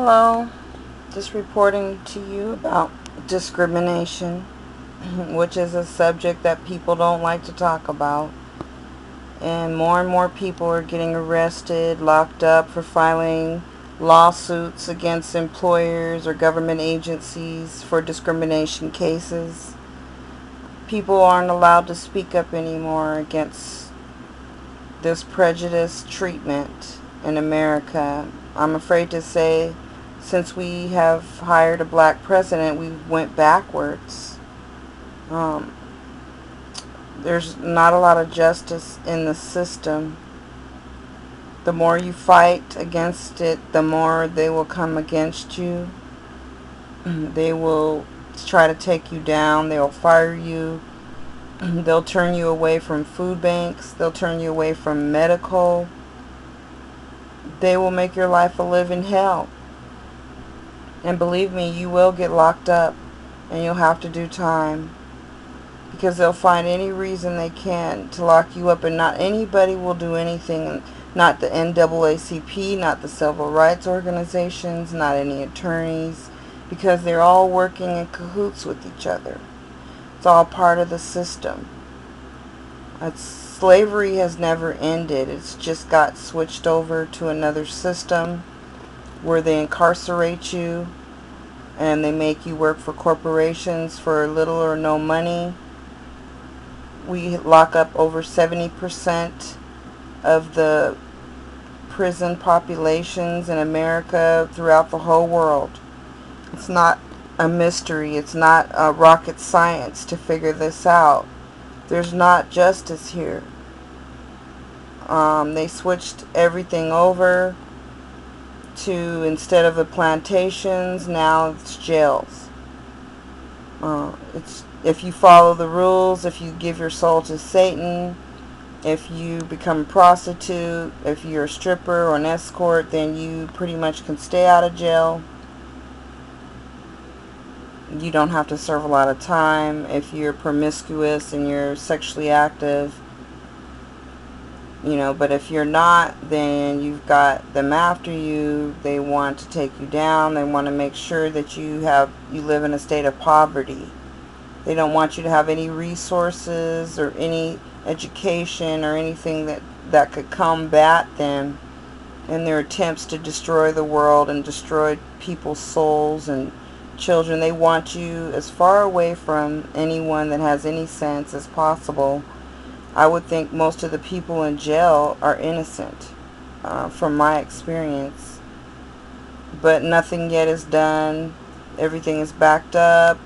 Hello, just reporting to you about discrimination, which is a subject that people don't like to talk about. And more people are getting arrested, locked up for filing lawsuits against employers or government agencies for discrimination cases. People aren't allowed to speak up anymore against this prejudice treatment in America. I'm afraid to say, since we have hired a black president, we went backwards. Um, there's not a lot of justice in the system. The more you fight against it, the more they will come against you. They will try to take you down. They'll fire you. They'll turn you away from food banks. They'll turn you away from medical. They will make your life a living hell. And believe me, you will get locked up and you'll have to do time, because they'll find any reason they can to lock you up, and not anybody will do anything. Not the NAACP, not the civil rights organizations, not any attorneys, because they're all working in cahoots with each other. It's all part of the system. Slavery has never ended. It's just got switched over to another system where they incarcerate you and they make you work for corporations for little or no money. We lock up over 70% of the prison populations in America throughout the whole world. It's not a mystery. It's not rocket science to figure this out. There's not justice here. They switched everything over to, instead of the plantations, now it's jails. It's if you follow the rules, if you give your soul to Satan, if you become a prostitute, if you're a stripper or an escort, then you pretty much can stay out of jail. You don't have to serve a lot of time. If you're promiscuous and you're sexually active, but if you're not, then you've got them after you. They want to take you down. They want to make sure that you live in a state of poverty. They don't want you to have any resources or any education or anything that could combat them in their attempts to destroy the world and destroy people's souls and children. They want you as far away from anyone that has any sense as possible. I would think most of the people in jail are innocent, from my experience. But nothing yet is done. Everything is backed up.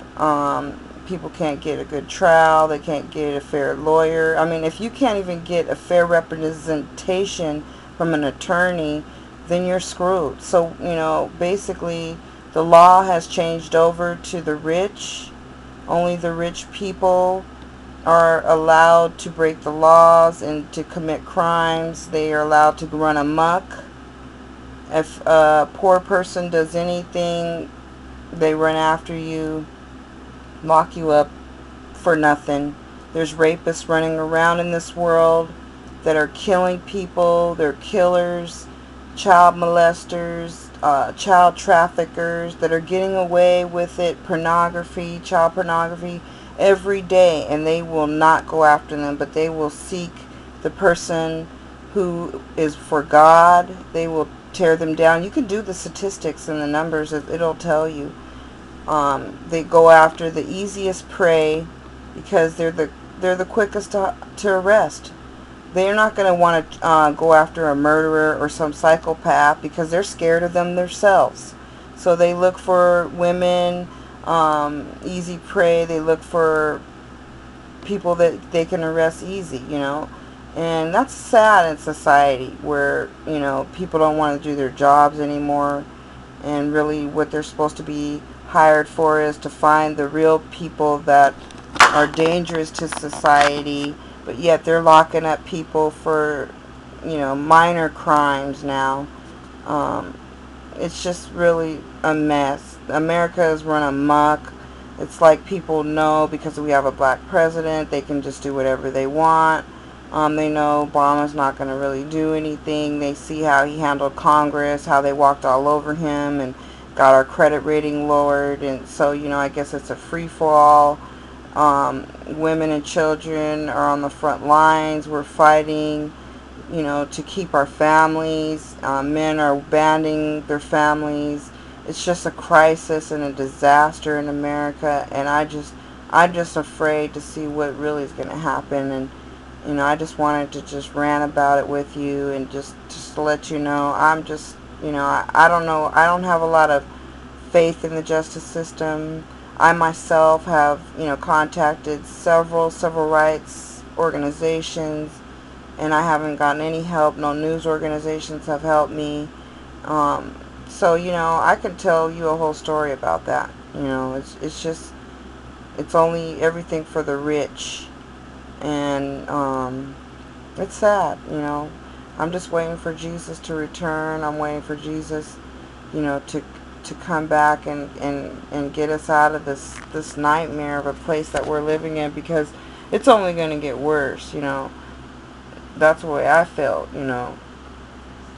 People can't get a good trial. They can't get a fair lawyer. I mean, if you can't even get a fair representation from an attorney, then you're screwed. So, basically, the law has changed over to the rich. Only the rich people are allowed to break the laws and to commit crimes. They are allowed to run amok. If a poor person does anything, they run after you, lock you up for nothing. There's rapists running around in this world that are killing people. They're killers, child molesters, child traffickers that are getting away with it, child pornography, every day, and they will not go after them, but they will seek the person who is for God. They will tear them down. You can do the statistics and the numbers. It'll tell you. They go after the easiest prey because they're the quickest to arrest. They're not going to want to go after a murderer or some psychopath because they're scared of them themselves. So they look for women, easy prey. They look for people that they can arrest easy, And that's sad in society where, people don't want to do their jobs anymore. And really what they're supposed to be hired for is to find the real people that are dangerous to society. But yet they're locking up people for, minor crimes now. It's just really a mess. America has run amok. It's like people know because we have a black president, they can just do whatever they want. They know Obama's not going to really do anything. They see how he handled Congress, how they walked all over him and got our credit rating lowered. And so, I guess it's a free-for-all. Women and children are on the front lines. We're fighting, to keep our families. Men are abandoning their families. It's just a crisis and a disaster in America. And I'm just afraid to see what really is going to happen. And I just wanted to just rant about it with you and just to let you know. I'm just, I don't know. I don't have a lot of faith in the justice system. I myself have, contacted several civil rights organizations, and I haven't gotten any help. No news organizations have helped me. So, I can tell you a whole story about that. It's just, it's only everything for the rich. And it's sad. I'm just waiting for Jesus to return. I'm waiting for Jesus, to come back and get us out of this nightmare of a place that we're living in, because it's only going to get worse. That's the way I felt.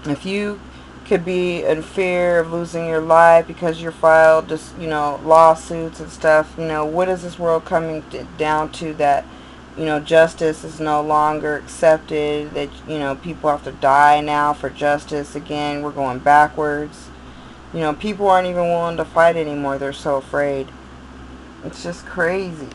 If you could be in fear of losing your life because you filed just lawsuits and stuff, what is this world coming down to, that justice is no longer accepted, that, people have to die now for justice again. We're going backwards. People aren't even willing to fight anymore. They're so afraid. It's just crazy.